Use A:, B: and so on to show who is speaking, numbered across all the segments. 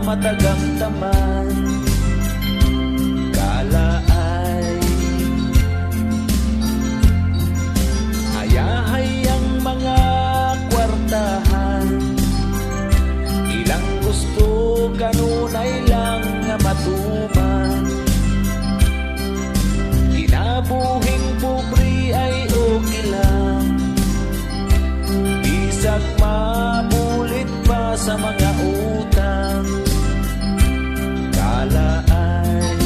A: matagang taman. Kalaay ayahay ang mga kwartahan, ilang gusto kanunay lang nga matuman. Kinabuhing pobre ay okay lang, bisag mabulit pa sa mga utang. Kalaay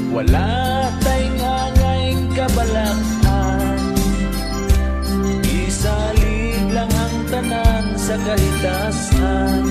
A: wala tayong angayng kabalaan, isalig lang ang tanan sa kahitasan.